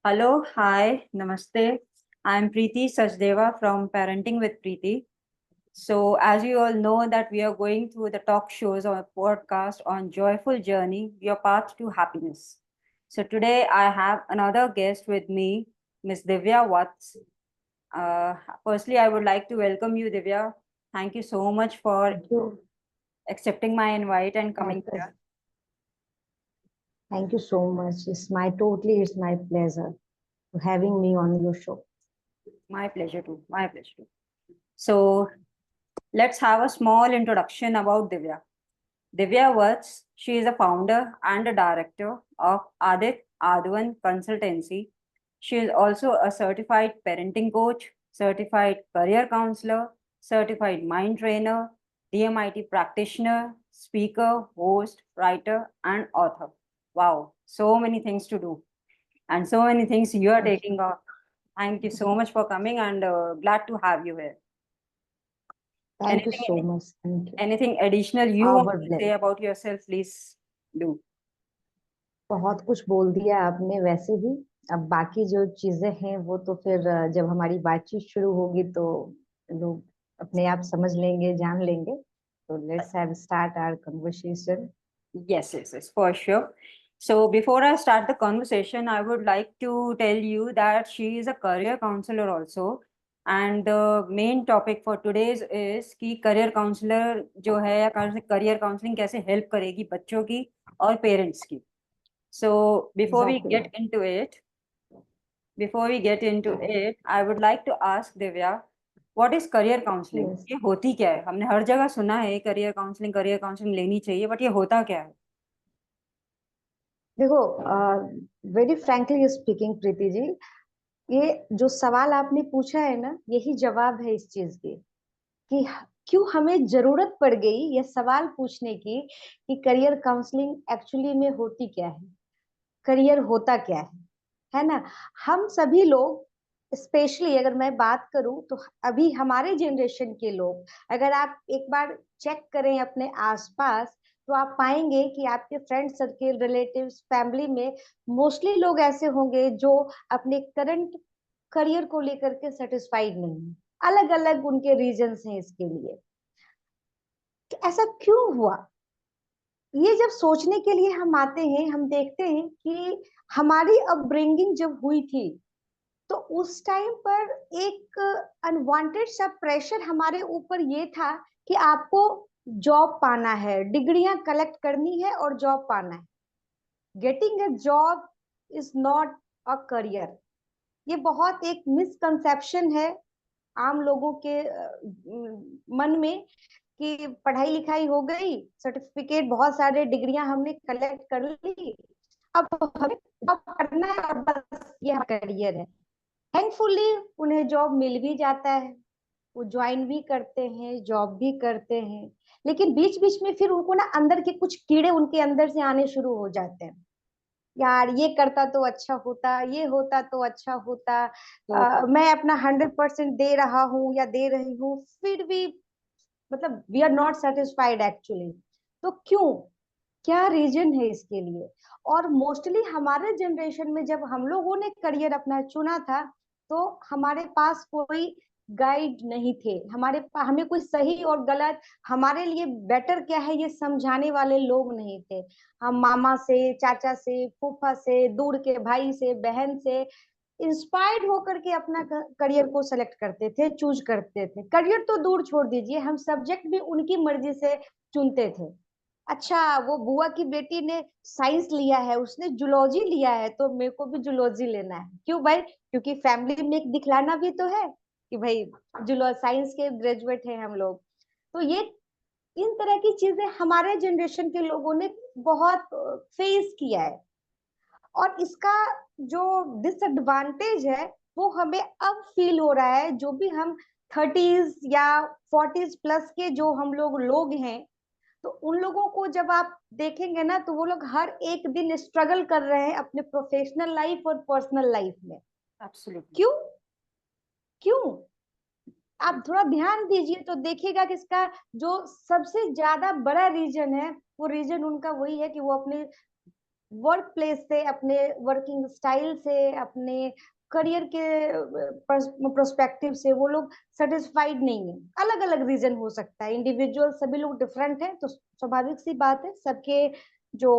Hello, hi, namaste. I'm Preeti Sachdeva from Parenting with Preeti. So, as you all know, that we are going through the talk shows or podcast on Joyful Journey, Your Path to Happiness. So, today I have another guest with me, Miss Divya Watts. Uh, Firstly, I would like to welcome you, Divya. Thank you so much for Thank you. accepting my invite and My coming pleasure. here. Thank you so much. It's my pleasure to having me on your show. My pleasure too. My pleasure too. So, let's have a small introduction about Divya. Divya Watts, she is a founder and a director of Adit Advan Consultancy. She is also a certified parenting coach, certified career counselor, certified mind trainer, DMIT practitioner, speaker, host, writer, and author. Wow, so many things to do and so many things you are Thank you. taking up. Thank you so much for coming and glad to have you here. Thank you so Anything much. Thank you. Anything additional you want Our to bless. say about yourself, please do. बहुत कुछ बोल दिया आपने वैसे भी। अब बाकी जो चीजें हैं वो तो फिर जब हमारी बातचीत शुरू होगी तो लोग अपने आप समझ लेंगे, जान लेंगे। तो let's have start our conversation. Yes, for sure. So before I start the conversation, I would like to tell you that she is a career counselor also. And the main topic for today's is कि career counselor जो है या career counseling कैसे help करेगी बच्चों की और parents की. So exactly. before we get into it, I would like to ask Divya, what is career counseling? Yes. ये होती क्या है? हमने हर जगह सुना है career counseling लेनी चाहिए, but ये होता क्या है? देखो, very frankly speaking Preeti ji, ये जो सवाल आपने पूछा है ना, यही जवाब है इस चीज की कि क्यों हमें जरूरत पड़ गई ये सवाल पूछने की कि करियर काउंसलिंग एक्चुअली में होती क्या है, करियर होता क्या है ना। हम सभी लोग, स्पेशली अगर मैं बात करूं तो अभी हमारे जनरेशन के लोग, अगर आप एक बार चेक करें अपने आसपास तो आप पाएंगे कि आपके फ्रेंड सर्किल, रिलेटिव्स, फैमिली में मोस्टली लोग ऐसे होंगे जो अपने करंट करियर को लेकर के सेटिस्फाइड नहीं है। अलग अलग उनके रीजंस हैं इसके लिए कि ऐसा क्यों हुआ। ये जब सोचने के लिए हम आते हैं, हम देखते हैं कि हमारी अपब्रिंगिंग जब हुई थी तो उस टाइम पर एक अनवांटेड सा प्रेशर हमारे ऊपर ये था कि आपको जॉब पाना है, डिग्रियां कलेक्ट करनी है और जॉब पाना है। Getting a job is not a career. ये बहुत एक मिसकंसेप्शन है आम लोगों के मन में कि पढ़ाई लिखाई हो गई, सर्टिफिकेट, बहुत सारे डिग्रियां हमने कलेक्ट कर ली, अब हमें जॉब करना है और बस ये करियर है। थैंकफुली उन्हें जॉब मिल भी जाता है, वो ज्वाइन भी करते हैं, जॉब भी करते हैं, लेकिन बीच बीच में फिर उनको ना अंदर के कुछ कीड़े उनके अंदर से आने शुरू हो जाते हैं। यार ये करता तो अच्छा होता, ये होता तो अच्छा होता। तो मैं अपना 100% दे रहा हूँ या दे रही हूँ, फिर भी मतलब we are not satisfied actually. तो क्यों, क्या रीजन है इसके लिए। और मोस्टली हमारे जनरेशन में जब हम लोगों ने करियर अपना चुना था तो हमारे पास कोई गाइड नहीं थे, हमें कोई सही और गलत, हमारे लिए बेटर क्या है ये समझाने वाले लोग नहीं थे। हम मामा से, चाचा से, फूफा से, दूर के भाई से, बहन से इंस्पायर्ड होकर के अपना करियर को सेलेक्ट करते थे, चूज करते थे। करियर तो दूर छोड़ दीजिए, हम सब्जेक्ट भी उनकी मर्जी से चुनते थे। अच्छा, वो बुआ की बेटी ने साइंस लिया है, उसने जूलॉजी लिया है, तो मेरे को भी जूलॉजी लेना है। क्यों भाई? क्योंकि फैमिली में एक दिखलाना भी तो है कि भाई जूलॉजी साइंस के ग्रेजुएट हैं हम लोग। तो ये इन तरह की चीजें हमारे जनरेशन के लोगों ने बहुत फेस किया है। और इसका जो डिसएडवांटेज है वो हमें अब फील हो रहा है, जो भी हम 30s या 40s प्लस के जो हम लोग हैं, तो उन लोगों को जब आप देखेंगे ना तो वो लोग हर एक दिन स्ट्रगल कर रहे हैं अपने प्रोफेशनल लाइफ और पर्सनल लाइफ में। एब्सोल्युटली क्यों? क्यों? आप थोड़ा ध्यान दीजिए तो देखिएगा कि इसका जो सबसे ज्यादा बड़ा रीजन है, वो रीजन उनका वही है कि वो अपने वर्क प्लेस से, अपने वर्किंग स्टाइल से, अपने करियर के प्रोस्पेक्टिव से वो लोग सेटिस्फाइड नहीं है। अलग अलग रीजन हो सकता है, इंडिविजुअल सभी लोग डिफरेंट है, तो स्वाभाविक सी बात है, सबके जो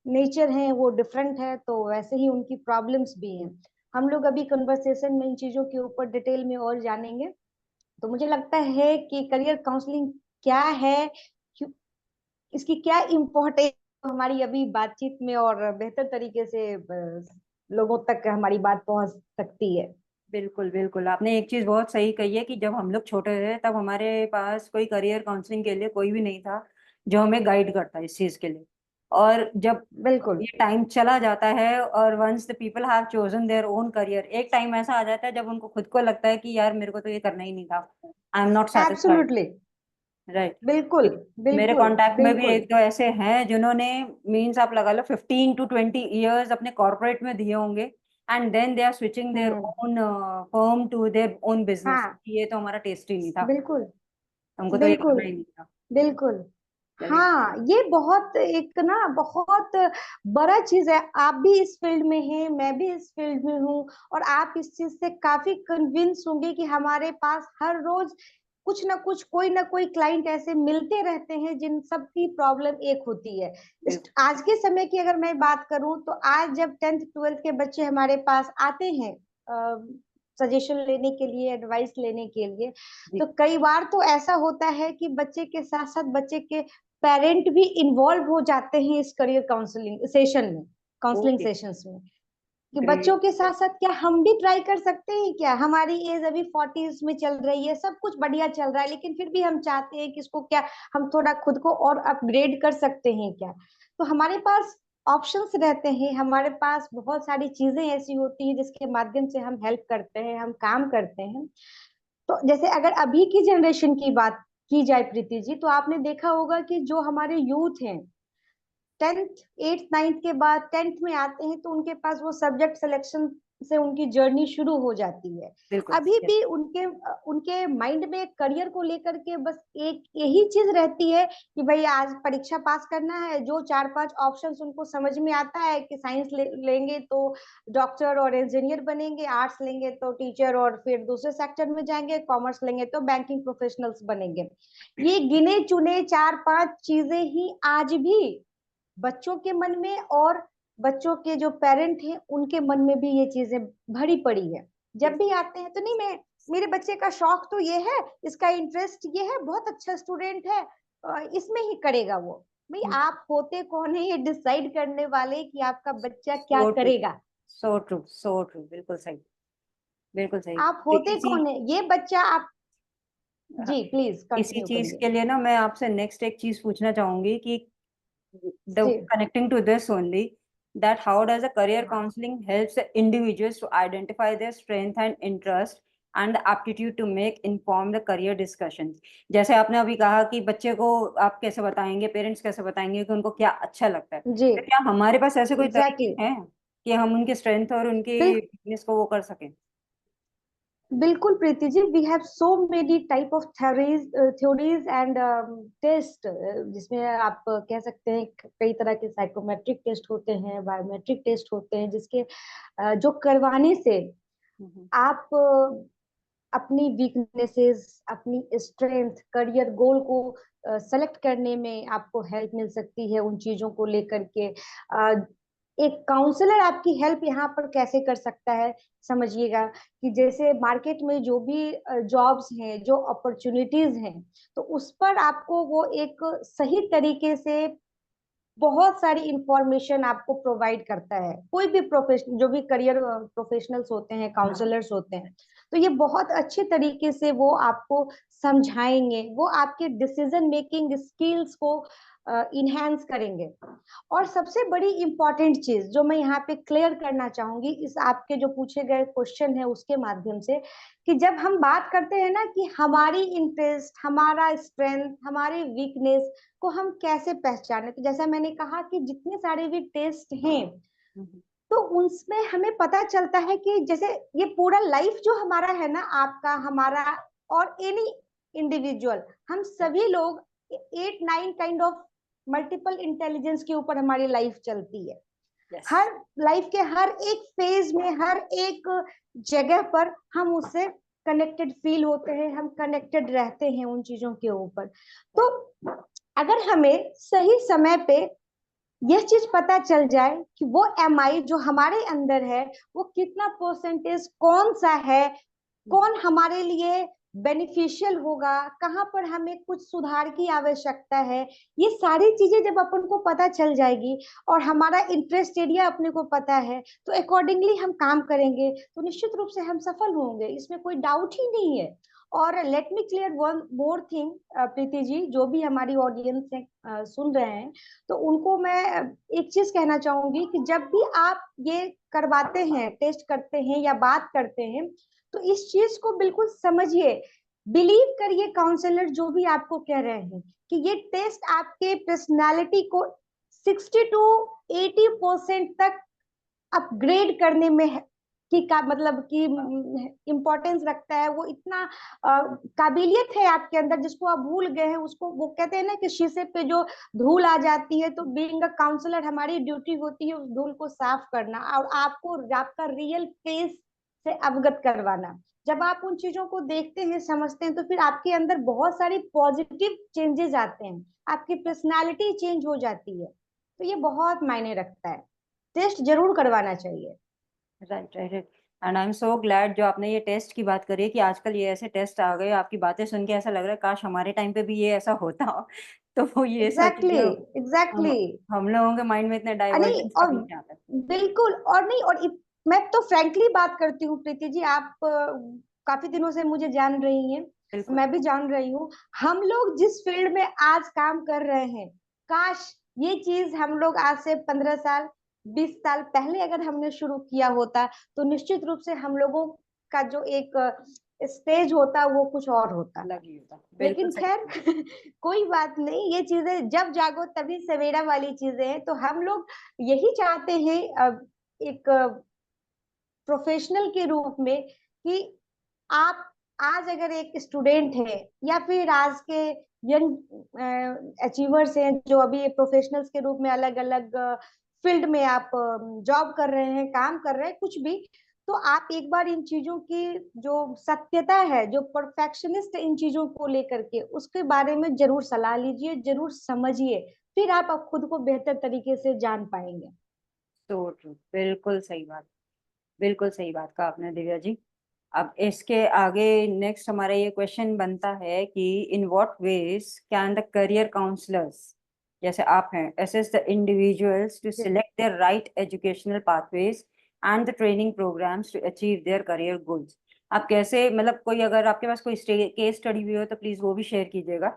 नेचर है वो डिफरेंट है, तो वैसे ही उनकी प्रॉब्लम्स भी हैं। हम लोग अभी कन्वर्सेशन में इन चीजों के ऊपर डिटेल में और जानेंगे। तो मुझे लगता है कि करियर काउंसलिंग क्या है, इसकी क्या इम्पोर्टेंस, हमारी अभी बातचीत में और बेहतर तरीके से लोगों तक हमारी बात पहुंच सकती है। बिल्कुल बिल्कुल, आपने एक चीज बहुत सही कही है कि जब हम लोग छोटे थे तब हमारे पास कोई करियर काउंसलिंग के लिए कोई भी नहीं था जो हमें गाइड करता है इस चीज के लिए। और जब बिल्कुल। ये टाइम चला जाता है और once the people have chosen their own career, एक टाइम ऐसा आ जाता है जब उनको खुद को लगता है कि यार मेरे को तो ये करना ही नहीं था, I am not satisfied. Absolutely. Right. बिल्कुल मेरे बिल्कुल कांटेक्ट में भी बिल्कुल। एक दो ऐसे हैं जिन्होंने, मीन्स आप लगा लो 15 to 20 years अपने कॉर्पोरेट में दिए होंगे, and then they are switching their hmm. Own firm to their own business. हाँ। ये तो हमारा टेस्ट ही नहीं था, बिल्कुल हमको तो ये बिल्कुल करना ही नहीं था। बिल्कुल। चलिए। हाँ, ये बहुत एक ना बहुत बड़ा चीज है। आप भी इस फील्ड में हैं, मैं भी इस फील्ड में हूँ, और आप इस चीज से काफी कन्विंस होंगे कि हमारे पास हर रोज कुछ ना कुछ, कोई ना कोई क्लाइंट ऐसे मिलते रहते हैं जिन सब की प्रॉब्लम एक होती है। बिल्कुल। आज के समय की अगर मैं बात करूं, तो आज जब 10th 12th के बच्चे हमारे पास आते हैं सजेशन लेने के लिए, एडवाइस लेने के लिए, जी। तो कई बार तो ऐसा होता है कि बच्चे के साथ साथ बच्चे के पेरेंट भी इन्वॉल्व हो जाते हैं इस करियर काउंसलिंग सेशन में, काउंसलिंग ओके। सेशंस में, कि बच्चों ग्रेट। के साथ साथ क्या हम भी ट्राई कर सकते हैं क्या? हमारी एज अभी 40s में चल रही है, सब कुछ बढ़िया चल रहा है, लेकिन फिर भी हम चाहते हैं कि इसको क्या हम थोड़ा खुद को और अपग्रेड कर सकते हैं क्या? तो हमारे पास ऑप्शंस रहते हैं, हमारे पास बहुत सारी चीजें ऐसी होती हैं जिसके माध्यम से हम हेल्प करते हैं, हम काम करते हैं। तो जैसे अगर अभी की जनरेशन की बात की जाए प्रीति जी, तो आपने देखा होगा कि जो हमारे यूथ हैं, 10th 8th 9th के बाद 10th में आते हैं, तो उनके पास वो सब्जेक्ट सिलेक्शन से उनकी जर्नी शुरू हो जाती है। बिल्कुल। अभी yes। भी उनके उनके माइंड में करियर को लेकर के बस एक यही चीज रहती है कि भाई आज परीक्षा पास करना है, जो 4 5 ऑप्शंस उनको समझ में आता है कि साइंस लेंगे तो डॉक्टर और इंजीनियर बनेंगे, आर्ट्स लेंगे तो टीचर और फिर दूसरे सेक्टर में जाएंगे, कॉमर्स लेंगे तो बैंकिंग प्रोफेशनल्स बनेंगे। ये गिने चुने 4 5 चीजें ही आज भी बच्चों के मन में और बच्चों के जो पेरेंट हैं उनके मन में भी ये चीजें भरी पड़ी है। जब भी आते हैं तो नहीं, मैं मेरे बच्चे का शौक तो ये है, इसका इंटरेस्ट ये है, बहुत अच्छा स्टूडेंट है, इसमें ही करेगा वो। भाई आप होते कौन है ये डिसाइड करने वाले कि आपका बच्चा क्या सो ट्रू। करेगा? So true. So true. बिल्कुल सही। बिल्कुल सही। आप तो होते इसी, कौन है ये बच्चा आप? हाँ, जी प्लीज इसी कंटिन्यू चीज करिए। के लिए ना मैं आपसे नेक्स्ट एक चीज पूछना चाहूंगी कि the ji. connecting to this only, that how does a career हाँ। counseling helps the individuals to identify their strength and interest and the aptitude to make informed career discussions। जैसे आपने अभी कहा कि बच्चे को आप कैसे बताएंगे, पेरेंट्स कैसे बताएंगे कि उनको क्या अच्छा लगता है, जी। तो क्या हमारे पास ऐसे कोई एग्जैक्टली। तरीके हैं कि हम उनके स्ट्रेंथ और उनकी वीकनेस को वो कर सकें? बिल्कुल Preeti ji, we have so many type of theories and test, जिसमें आप कह सकते हैं कई तरह के साइकोमेट्रिक टेस्ट होते हैं, बायोमेट्रिक टेस्ट होते हैं, जिसके जो करवाने से हम्म। आप अपनी वीकनेसेस, अपनी स्ट्रेंथ, करियर गोल को सेलेक्ट करने में आपको हेल्प मिल सकती है उन चीजों को लेकर के। एक काउंसलर आपकी हेल्प यहाँ पर कैसे कर सकता है, समझिएगा कि जैसे मार्केट में जो भी जॉब्स हैं, जो अपॉर्चुनिटीज हैं, तो उस पर आपको वो एक सही तरीके से बहुत सारी इंफॉर्मेशन आपको प्रोवाइड करता है। कोई भी प्रोफेशन, जो भी करियर प्रोफेशनल्स होते हैं, काउंसलर्स होते हैं, तो ये बहुत अच्छे तरीके से वो आपको समझाएंगे, वो आपके डिसीजन मेकिंग स्किल्स को इनहेंस करेंगे। और सबसे बड़ी इंपॉर्टेंट चीज जो मैं यहाँ पे क्लियर करना चाहूंगी इस आपके जो पूछे गए क्वेश्चन है उसके माध्यम से, कि जब हम बात करते हैं ना कि हमारी इंटरेस्ट, हमारा स्ट्रेंथ, हमारी वीकनेस को हम कैसे पहचाने, तो जैसा मैंने कहा कि जितने सारे भी टेस्ट हैं, हम्म। तो उसमें हमें पता चलता है कि जैसे ये पूरा लाइफ जो हमारा है ना, आपका, हमारा और एनी इंडिविजुअल, हम सभी लोग 8 9 काइंड ऑफ मल्टीपल इंटेलिजेंस के ऊपर हमारी लाइफ चलती है। Yes. हर लाइफ के हर एक फेज में, हर एक जगह पर हम उससे कनेक्टेड फील होते हैं, हम कनेक्टेड रहते हैं उन चीजों के ऊपर। तो अगर हमें सही समय पे यह चीज पता चल जाए कि वो एमआई जो हमारे अंदर है वो कितना परसेंटेज कौन सा है, कौन हमारे लिए बेनिफिशियल होगा, कहाँ पर हमें कुछ सुधार की आवश्यकता है, ये सारी चीजें जब अपन को पता चल जाएगी और हमारा इंटरेस्ट एरिया अपने को पता है, तो अकॉर्डिंगली हम काम करेंगे तो निश्चित रूप से हम सफल होंगे, इसमें कोई डाउट ही नहीं है। और let me clear one more thing Preeti ji, जो भी हमारी ऑडियंस से सुन रहे हैं, तो उनको मैं एक चीज कहना चाहूंगी कि जब भी आप ये करवाते हैं, टेस्ट करते हैं या बात करते हैं, तो इस चीज को बिल्कुल समझिए, बिलीव करिए काउंसलर जो भी आपको कह रहे हैं कि ये टेस्ट आपके पर्सनालिटी को 60 टू 80% तक अपग्रेड करने में की का मतलब कि इम्पोर्टेंस रखता है। वो इतना काबिलियत है आपके अंदर जिसको आप भूल गए हैं उसको। वो कहते हैं ना कि शीशे पे जो धूल आ जाती है, तो बीइंग अ काउंसलर हमारी ड्यूटी होती है उस धूल को साफ करना और आपको आपका रियल फेस से अवगत करवाना। जब आप उन चीजों को देखते हैं, समझते हैं, तो फिर आपके अंदर बहुत सारी पॉजिटिव चेंजेस आते हैं, आपकी पर्सनालिटी चेंज हो जाती है। तो ये बहुत मायने रखता है, टेस्ट जरूर करवाना चाहिए। Right right. And I am so glad जो आपने ये टेस्ट की बात करी है कि आजकल ये ऐसे टेस्ट आ गए, आपकी बातें सुन के ऐसा लग रहा है काश हमारे टाइम पे भी ये ऐसा होता। तो वो ये सब एग्जैक्टली चीजें हम एग्जैक्टली। हम लोगों के माइंड में इतने नहीं डाइवर्जन और कभी नहीं आते। बिल्कुल, और नहीं और मैं तो फ्रैंकली बात करती हूँ प्रीति जी, आप काफी दिनों से मुझे जान रही हैं, बिल्कुल। मैं भी जान रही हूँ। हम लोग जिस फील्ड में आज काम कर रहे हैं, काश ये चीज हम लोग आज से 15 साल 20 साल पहले अगर हमने शुरू किया होता, तो निश्चित रूप से हम लोगों का जो एक स्टेज होता वो कुछ और होता। लगी होता, बिल्कुल लेकिन सही। खैर कोई बात नहीं, ये चीजें जब जागो तभी सवेरा वाली चीजें हैं। तो हम लोग यही चाहते हैं एक प्रोफेशनल के रूप में कि आप आज अगर एक स्टूडेंट है या फिर आज के यंग अचीवर्स हैं जो अभी प्रोफेशनल्स के रूप में अलग अलग फील्ड में आप जॉब कर रहे हैं, काम कर रहे हैं, कुछ भी, तो आप एक बार इन चीजों की जो सत्यता है, जो परफेक्शनिस्ट इन चीजों को लेकर के, उसके बारे में जरूर सलाह लीजिए, जरूर समझिए, फिर आप खुद को बेहतर तरीके से जान पाएंगे। तो ट्रू, बिल्कुल सही बात, बिल्कुल सही बात कहा आपने दिव्या जी। अब इसके आगे नेक्स्ट हमारा ये क्वेश्चन बनता है कि in what ways can the career counsellors, जैसे आप हैं, assist the individuals to select their right educational pathways and the training programs to achieve their career goals. आप कैसे, मतलब कोई अगर आपके पास कोई केस स्टडी भी हो तो प्लीज वो भी शेयर कीजिएगा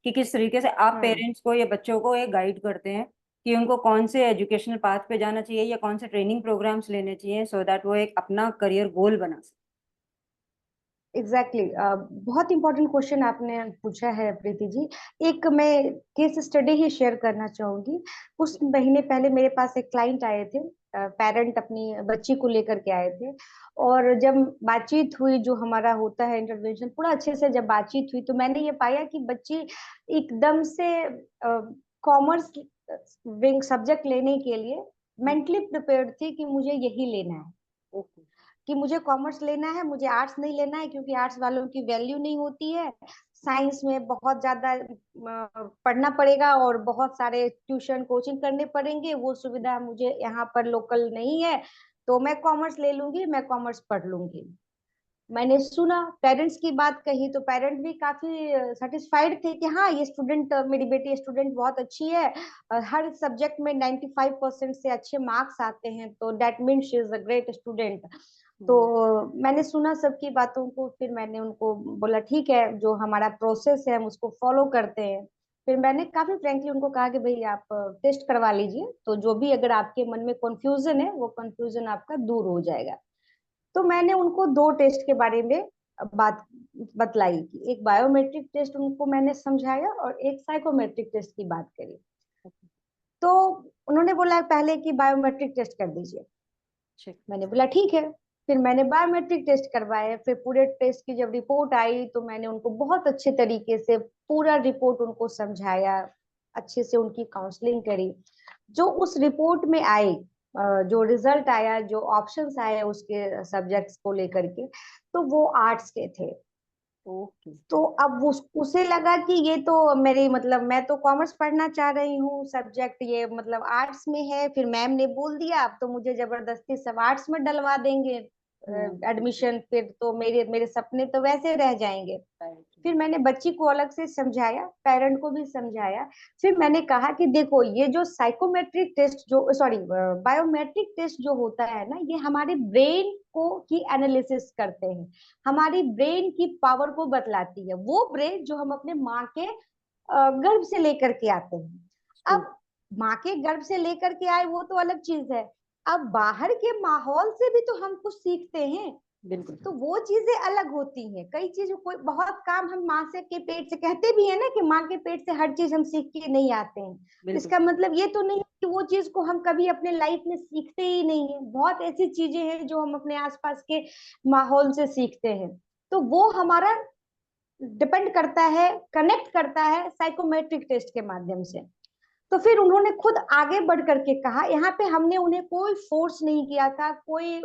कि किस तरीके से आप हम्म। पेरेंट्स को या बच्चों को ये गाइड करते हैं कि उनको कौन से एजुकेशनल पाथ पे जाना चाहिए या कौन से ट्रेनिंग प्रोग्राम्स लेने चाहिए सो दैट वो एक अपना करियर गोल बना सके। एग्जैक्टली बहुत इंपॉर्टेंट क्वेश्चन आपने पूछा है प्रीति जी। एक मैं केस स्टडी ही शेयर करना चाहूंगी। कुछ महीने पहले मेरे पास एक क्लाइंट आए थे, पेरेंट अपनी बच्ची को लेकर के आए थे, और जब बातचीत हुई, जो हमारा होता है इंटरवेंशन, पूरा अच्छे से जब बातचीत हुई, तो मैंने ये पाया कि बच्ची एकदम से कॉमर्स विंग सब्जेक्ट लेने के लिए मेंटली प्रिपेयर्ड थी कि मुझे यही लेना है, ओके। कि मुझे कॉमर्स लेना है, मुझे आर्ट्स नहीं लेना है, क्योंकि आर्ट्स वालों की वैल्यू नहीं होती है, साइंस में बहुत ज्यादा पढ़ना पड़ेगा और बहुत सारे ट्यूशन कोचिंग करने पड़ेंगे, वो सुविधा मुझे यहाँ पर लोकल नहीं है, तो मैं कॉमर्स ले लूंगी, मैं कॉमर्स पढ़ लूंगी। मैंने सुना, पेरेंट्स की बात कही, तो पेरेंट भी काफी सेटिस्फाइड थे कि हाँ, ये स्टूडेंट, मेरी बेटी स्टूडेंट बहुत अच्छी है, हर सब्जेक्ट में 95% से अच्छे मार्क्स आते हैं, तो that means she is a great student. तो मैंने सुना सबकी बातों को, फिर मैंने उनको बोला ठीक है, जो हमारा प्रोसेस है हम उसको फॉलो करते हैं। फिर मैंने काफी फ्रेंकली उनको कहा कि भाई आप टेस्ट करवा लीजिए, तो जो भी अगर आपके मन में कंफ्यूजन है वो कंफ्यूजन आपका दूर हो जाएगा। तो मैंने उनको दो टेस्ट के बारे में बात बतलाई कि एक बायोमेट्रिक टेस्ट उनको मैंने समझाया और एक साइकोमेट्रिक टेस्ट की बात करी। तो उन्होंने बोला पहले कि बायोमेट्रिक टेस्ट कर दीजिए। मैंने बोला ठीक है। फिर मैंने बायोमेट्रिक टेस्ट करवाए, फिर पूरे टेस्ट की जब रिपोर्ट आई, तो मैंने उनको बहुत अच्छे तरीके से पूरा रिपोर्ट उनको समझाया, अच्छे से उनकी काउंसलिंग करी। जो उस रिपोर्ट में आई, जो रिजल्ट आया, जो ऑप्शंस आए उसके सब्जेक्ट्स को लेकर के, तो वो आर्ट्स के थे। ओके। तो अब उसे लगा कि ये तो मेरी मतलब मैं तो कॉमर्स पढ़ना चाह रही हूँ, सब्जेक्ट ये मतलब आर्ट्स में है, फिर मैम ने बोल दिया अब तो मुझे जबरदस्ती सब आर्ट्स में डलवा देंगे एडमिशन, फिर तो मेरे मेरे सपने तो वैसे रह जाएंगे। राइट। फिर मैंने बच्ची को अलग से समझाया, पेरेंट को भी समझाया। फिर मैंने कहा कि देखो ये जो साइकोमेट्रिक टेस्ट जो सॉरी बायोमेट्रिक टेस्ट जो होता है ना, ये हमारे ब्रेन को की एनालिसिस करते हैं, हमारी ब्रेन की पावर को बतलाती है, वो ब्रेन जो हम अपने माँ के गर्भ से लेकर के आते हैं। अब माँ के गर्भ से लेकर के आए वो तो अलग चीज है, अब बाहर के माहौल से भी तो हम कुछ सीखते हैं, बिल्कुल। तो वो चीजें अलग होती हैं। कई चीजें कोई बहुत काम हम माँ से के पेट से कहते भी है ना कि माँ के पेट से हर चीज हम सीख के नहीं आते हैं, बिल्कुल। इसका मतलब ये तो नहीं है कि वो चीज को हम कभी अपने लाइफ में सीखते ही नहीं है। बहुत ऐसी चीजें हैं जो हम अपने आसपास के माहौल से सीखते हैं, तो वो हमारा डिपेंड करता है, कनेक्ट करता है साइकोमेट्रिक टेस्ट के माध्यम से। तो फिर उन्होंने खुद आगे बढ़ करके कहा, यहाँ पे हमने उन्हें कोई फोर्स नहीं किया था, कोई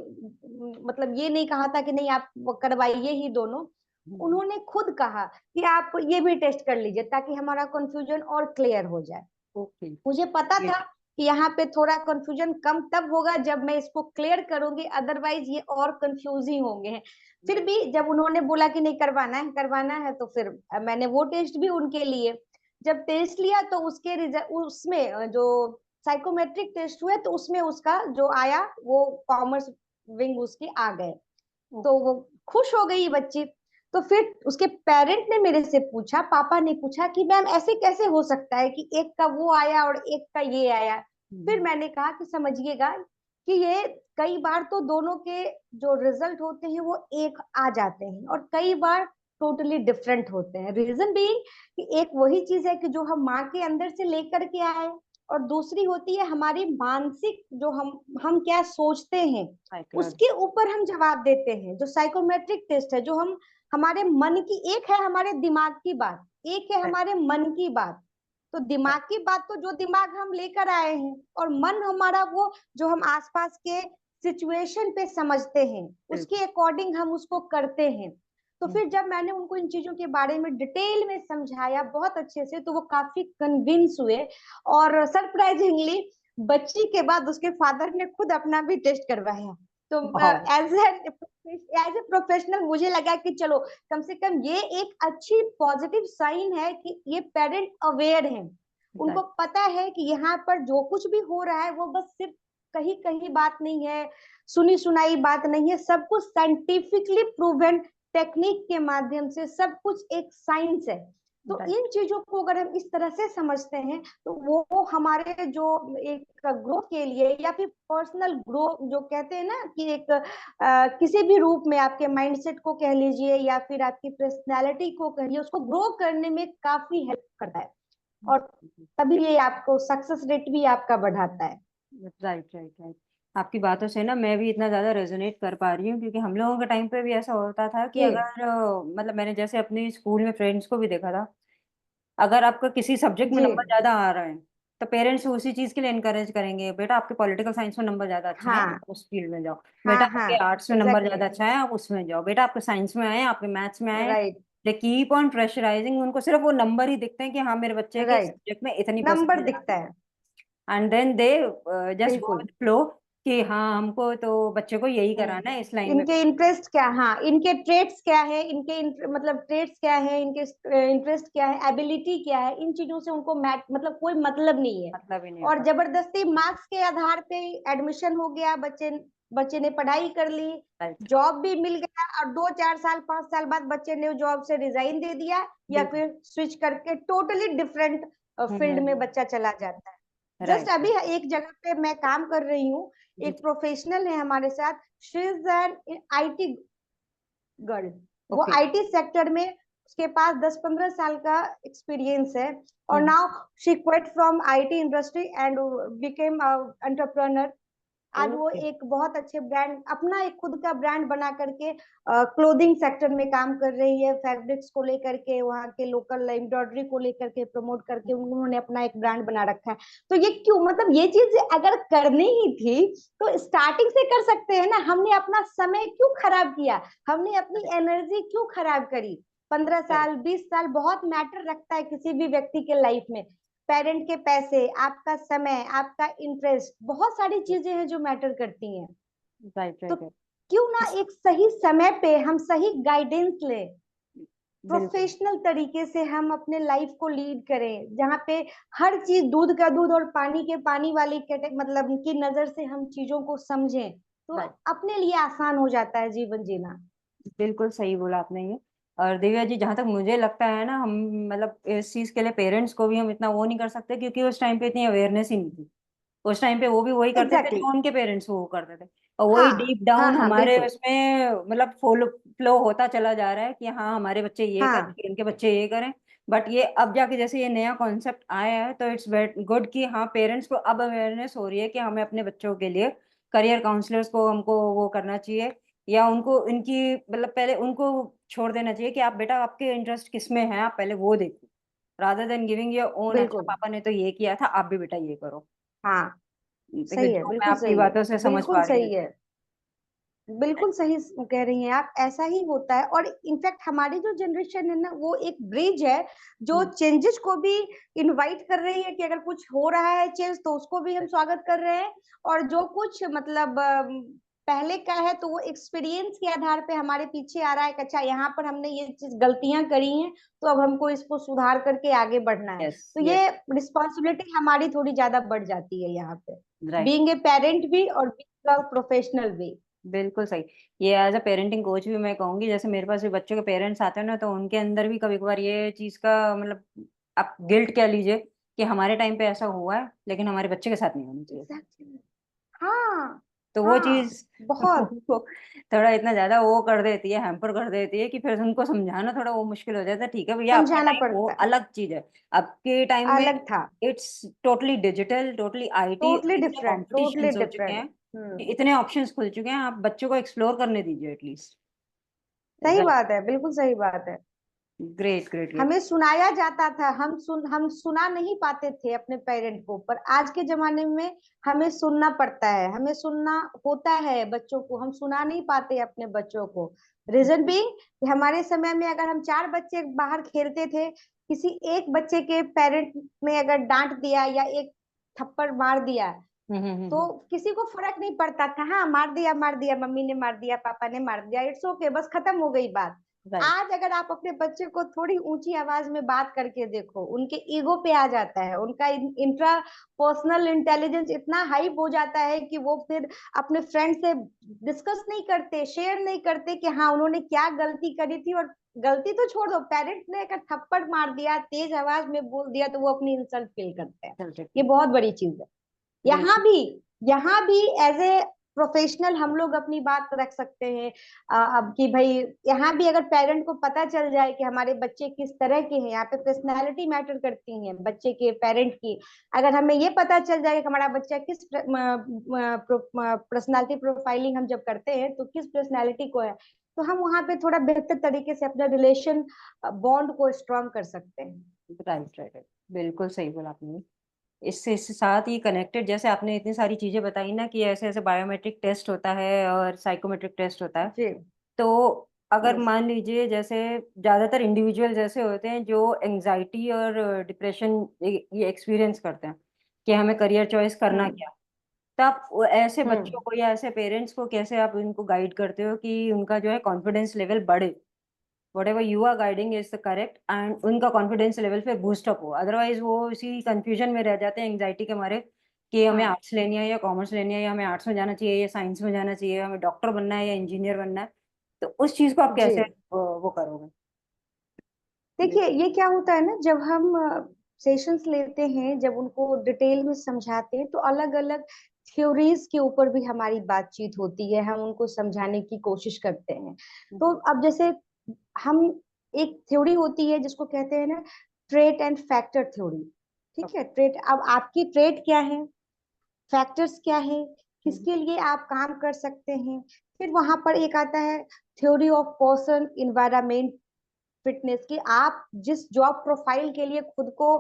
मतलब ये नहीं कहा था कि नहीं आप करवाइए ही दोनों। उन्होंने खुद कहा कि आप ये भी टेस्ट कर लीजिए ताकि हमारा कंफ्यूजन और क्लियर हो जाए। ओके। मुझे पता था कि यहाँ पे थोड़ा कंफ्यूजन कम तब होगा जब मैं इसको क्लियर करूंगी, अदरवाइज ये और कंफ्यूज ही होंगे। फिर भी जब उन्होंने बोला कि नहीं करवाना है तो फिर मैंने वो टेस्ट भी उनके लिए। जब टेस्ट लिया तो उसके रिजल्ट उसमें जो साइकोमेट्रिक टेस्ट हुए तो उसमें उसका जो आया वो कॉमर्स विंग उसकी आ गए, तो वो खुश हो गई बच्ची। तो फिर उसके पेरेंट ने मेरे से पूछा, पापा ने पूछा कि मैम ऐसे कैसे हो सकता है कि एक का वो आया और एक का ये आया। फिर मैंने कहा कि समझिएगा कि ये कई बार तो दोनों के जो रिजल्ट होते हैं वो एक आ जाते हैं और कई बार टोटली डिफरेंट होते हैं। रीजन बीइंग कि एक वही चीज है कि जो हम माँ के अंदर से लेकर के आए, और दूसरी होती है हमारी मानसिक जो हम क्या सोचते हैं उसके ऊपर हम जवाब देते हैं। जो साइकोमेट्रिक टेस्ट है जो हम हमारे मन की, एक है हमारे दिमाग की बात, एक है हमारे मन की बात। तो दिमाग की बात तो जो दिमाग हम लेकर आए हैं, और मन हमारा वो जो हम आसपास के सिचुएशन पे समझते हैं उसके अकॉर्डिंग हम उसको करते हैं। तो फिर जब मैंने उनको इन चीजों के बारे में डिटेल में समझाया बहुत अच्छे से, तो वो काफी कन्विंस हुए। और सरप्राइजिंगली बच्ची के बाद उसके फादर ने खुद अपना भी टेस्ट करवाया। तो एज ए प्रोफेशनल मुझे लगा कि चलो कम से कम ये एक अच्छी पॉजिटिव साइन है कि ये पेरेंट अवेयर हैं, उनको पता है कि यहाँ पर जो कुछ भी हो रहा है वो बस सिर्फ कहीं कहीं बात नहीं है, सुनी सुनाई बात नहीं है, सब कुछ साइंटिफिकली प्रूवन टेक्निक के माध्यम से, सब कुछ एक साइंस है। तो इन चीजों को अगर हम इस तरह से समझते हैं तो वो हमारे जो एक ग्रोथ के लिए या फिर पर्सनल ग्रोथ जो कहते हैं ना कि एक किसी भी रूप में आपके माइंडसेट को कह लीजिए या फिर आपकी पर्सनालिटी को कहिए, उसको ग्रो करने में काफी हेल्प करता है, और तभी ये आपको सक्सेस रेट भी आपका बढ़ाता है। Right right right. आपकी बातों से ना मैं भी इतना ज्यादा रेजोनेट कर पा रही हूँ, क्योंकि हम लोगों के टाइम पे भी ऐसा होता था कि जी अगर मतलब मैंने जैसे अपने स्कूल में फ्रेंड्स को भी देखा था, अगर आपका किसी सब्जेक्ट में जी नंबर ज्यादा आ रहा है तो पेरेंट्स उसी चीज के लिए इनकरेज करेंगे, बेटा आपके पॉलिटिकल साइंस में नंबर ज्यादा अच्छा है हाँ आप उस फील्ड में जाओ, हाँ बेटा हाँ आपके आर्ट्स में नंबर एग्जैक्टली ज्यादा अच्छा है आप उसमें जाओ, बेटा आपके साइंस में आए आपके मैथ्स में आए। Right they keep on pressurising, उनको सिर्फ वो नंबर ही दिखते हैं कि हाँ मेरे बच्चे के राइट सब्जेक्ट में इतनी नंबर परसेंटेज आ दिखता गई, है and then they just go बिल्कुल। विद फ्लो कि हाँ हमको तो बच्चे को यही कराना है, इस लाइन में इनके इंटरेस्ट क्या, हाँ इनके ट्रेड्स क्या है, इनके मतलब ट्रेड्स क्या है, इनके इंटरेस्ट क्या है, एबिलिटी क्या है, इन चीजों से उनको मैट मतलब कोई मतलब नहीं है। मतलब ही नहीं और होता। जबरदस्ती मार्क्स के आधार पे एडमिशन हो गया, बच्चे बच्चे ने पढ़ाई कर ली, राइट। जॉब भी मिल गया, और 2 4 साल 5 साल बाद बच्चे ने जॉब से रिजाइन दे दिया या बिल्कुल। फिर स्विच करके टोटली डिफरेंट फील्ड में बच्चा चला जाता है। जस्ट राइट अभी एक जगह पे मैं काम कर रही हूँ, जी। एक प्रोफेशनल है हमारे साथ, she is an IT girl. वो ओके। आईटी सेक्टर में उसके पास 10 15 साल का एक्सपीरियंस है, और now she quit from IT industry and became entrepreneur. आज वो ओके। एक बहुत अच्छे ब्रांड, अपना एक खुद का ब्रांड बना करके क्लोथिंग सेक्टर में काम कर रही है। फैब्रिक्स को लेकर के, वहाँ के लोकल एम्ब्रॉयडरी को लेकर के प्रमोट करके उन्होंने अपना एक ब्रांड बना रखा है। तो ये क्यों, मतलब ये चीज अगर करनी ही थी तो स्टार्टिंग से कर सकते हैं ना। हमने अपना समय क्यों खराब किया, हमने अपनी एनर्जी क्यों खराब करी। 15 साल 20 साल बहुत मैटर रखता है किसी भी व्यक्ति के लाइफ में। पेरेंट के पैसे, आपका समय, आपका इंटरेस्ट, बहुत सारी चीजें हैं जो मैटर करती हैं। राइट तो राइट राइट। क्यों ना एक सही समय पे हम सही गाइडेंस ले, बिल्कुल। प्रोफेशनल तरीके से हम अपने लाइफ को लीड करें, जहाँ पे हर चीज दूध का दूध और पानी के पानी वाली मतलब की नजर से हम चीजों को समझें, तो राइट। अपने लिए आसान हो जाता है जीवन जीना। बिल्कुल सही बोला आपने ये। और दिव्या जी, जहां तक मुझे लगता है ना, हम मतलब इस चीज के लिए पेरेंट्स को भी हम इतना वो नहीं कर सकते, क्योंकि उस टाइम पे इतनी अवेयरनेस ही नहीं थी। उस टाइम पे वो भी वही करते थे एग्जैक्टली जो उनके पेरेंट्स वो करते थे, और वही हाँ डीप हाँ डाउन हाँ हमारे बिल्कुल उसमें मतलब फॉलो फ्लो होता चला जा रहा है कि हाँ हमारे बच्चे ये हाँ करें, इनके बच्चे ये करें। बट ये अब जाके जैसे ये नया कॉन्सेप्ट आया है, तो इट्स गुड कि हाँ पेरेंट्स को अब अवेयरनेस हो रही है कि हमें अपने बच्चों के लिए करियर काउंसलर्स को हमको वो करना चाहिए, या उनको इनकी मतलब पहले उनको छोड़ देना चाहिए कि आप बेटा आपके इंटरेस्ट किस में है, आप पहले वो देखो, rather than giving your own, अच्छा बिल्कुल पापा ने तो ये किया था आप भी बेटा ये करो। हाँ देखिए सही है, जो मैं बिल्कुल आपकी सही है, बातों से समझ बिल्कुल पा रही हूँ। सही है, बिल्कुल सही कह रही हैं आप। ऐसा ही होता है, और इनफैक्ट हमारी जो जनरेशन है ना, वो एक ब्रिज है जो हम्म, चेंजेस को भी इनवाइट कर रही है, कि अगर कुछ हो रहा है चेंज तो उसको भी हम स्वागत कर रहे हैं। और जो कुछ मतलब पहले का है तो वो एक्सपीरियंस के आधार पे हमारे पीछे आ रहा है कि अच्छा यहाँ पर हमने ये चीज गलतियां करी हैं, तो अब हमको इसको सुधार करके आगे बढ़ना है। यस तो यस। ये रिस्पॉन्सिबिलिटी हमारी थोड़ी ज्यादा बढ़ जाती है यहाँ पे, राइट। बीइंग ए पेरेंट भी और बीइंग अ प्रोफेशनल भी। बिल्कुल सही। ये एज अ पेरेंटिंग कोच भी मैं कहूंगी, जैसे मेरे पास भी बच्चों के पेरेंट्स आते हैं ना, तो उनके अंदर भी कभी कभार ये चीज का मतलब आप गिल्ट कह लीजिए कि हमारे टाइम पे ऐसा हुआ है लेकिन हमारे बच्चे के साथ नहीं होना चाहिए। एग्जैक्टली हाँ तो वो हाँ चीज बहुत उनको थोड़ा इतना ज्यादा वो कर देती है, हैम्पर कर देती है, कि फिर उनको समझाना थोड़ा वो मुश्किल हो जाता है। ठीक है भैया, अपना समझाना टाइम वो पड़ता है। अलग चीज है, आपके टाइम में अलग था, it's totally digital, totally IT, totally इतने डिफरेंट, टोटली कॉम्पिटिशन्स हो चुके डिफरेंट। हैं, इतने ऑप्शंस खुल चुके हैं, आप बच्चों को एक्सप्लोर करने दीजिए एटलीस्ट। सही राइट। बात है, बिल्कुल सही बात है। Great great great. हमें सुनाया जाता था, हम सुना नहीं पाते थे अपने पेरेंट को, पर आज के जमाने में हमें सुनना पड़ता है, हमें सुनना होता है बच्चों को, हम सुना नहीं पाते अपने बच्चों को। रीजन बीइंग, हमारे समय में अगर हम 4 बच्चे बाहर खेलते थे, किसी एक बच्चे के पेरेंट ने अगर डांट दिया या एक थप्पड़ मार दिया, तो किसी को फर्क नहीं पड़ता था। हाँ मार दिया, मम्मी ने मार दिया, पापा ने मार दिया, इट्स ओके, बस खत्म हो गई बात। राइट। आज अगर आप अपने बच्चे को थोड़ी ऊंची आवाज में बात करके देखो, उनके ईगो पे आ जाता है, उनका इंट्रा पर्सनल इंटेलिजेंस इतना हाई हो जाता है कि वो फिर अपने फ्रेंड से डिस्कस नहीं करते, शेयर नहीं करते कि हाँ उन्होंने क्या गलती करी थी। और गलती तो छोड़ दो, पेरेंट ने अगर थप्पड़ मार दिया, तेज आवाज में बोल दिया, तो वो अपनी इंसल्ट फील करते हैं। ये बहुत बड़ी चीज है। यहाँ बिल्कुल। भी यहाँ भी एज ए प्रोफेशनल हम लोग अपनी बात रख सकते हैं। अब कि भाई यहाँ भी अगर पेरेंट को पता चल जाए कि हमारे बच्चे किस तरह के हैं, यहाँ पे पर्सनैलिटी मैटर करती है बच्चे के, पेरेंट की। अगर हमें ये पता चल जाए कि हमारा बच्चा किस पर्सनैलिटी प्रोफाइलिंग हम जब करते हैं तो किस पर्सनैलिटी को है, तो हम वहाँ पे थोड़ा बेहतर तरीके से अपना रिलेशन बॉन्ड को स्ट्रॉन्ग कर सकते हैं। Right right right. बिल्कुल सही बोला आपने। इससे साथ ही कनेक्टेड, जैसे आपने इतनी सारी चीजें बताई ना कि ऐसे ऐसे बायोमेट्रिक टेस्ट होता है और साइकोमेट्रिक टेस्ट होता है, जी तो अगर यस मान लीजिए जैसे ज्यादातर इंडिविजुअल्स ऐसे होते हैं जो एंजाइटी और डिप्रेशन ये एक्सपीरियंस करते हैं कि हमें करियर चॉइस करना हम्म क्या, तो आप ऐसे बच्चों हम्म को या ऐसे पेरेंट्स को कैसे आप इनको गाइड करते हो कि उनका जो है कॉन्फिडेंस लेवल बढ़े, whatever you are guiding is the correct, and उनका कॉन्फिडेंस लेवल पे बूस्ट अप हो, अदरवाइज वो इसी कंफ्यूजन में रह जाते हैं एंजाइटी के मारे कि हमें हाँ आर्ट्स लेनी है या कॉमर्स लेनी है, या हमें आर्ट्स में जाना चाहिए या साइंस में जाना चाहिए, हमें डॉक्टर बनना है या इंजीनियर बनना है। तो उस चीज को आप जी कैसे वो करोगे? देखिए, ये क्या होता है ना, जब हम सेशंस लेते हैं, जब उनको डिटेल में समझाते हैं, तो अलग अलग थ्योरीज के ऊपर भी हमारी बातचीत होती है, हम उनको समझाने की कोशिश करते हैं। तो अब जैसे हम, एक थ्योरी होती है जिसको कहते हैं ना ट्रेट एंड फैक्टर थ्योरी। ठीक है, ट्रेट, अब आपकी ट्रेट क्या है, फैक्टर्स क्या है, किसके लिए आप काम कर सकते हैं। फिर वहां पर एक आता है theory of person environment fitness, की आप जिस जॉब प्रोफाइल के लिए खुद को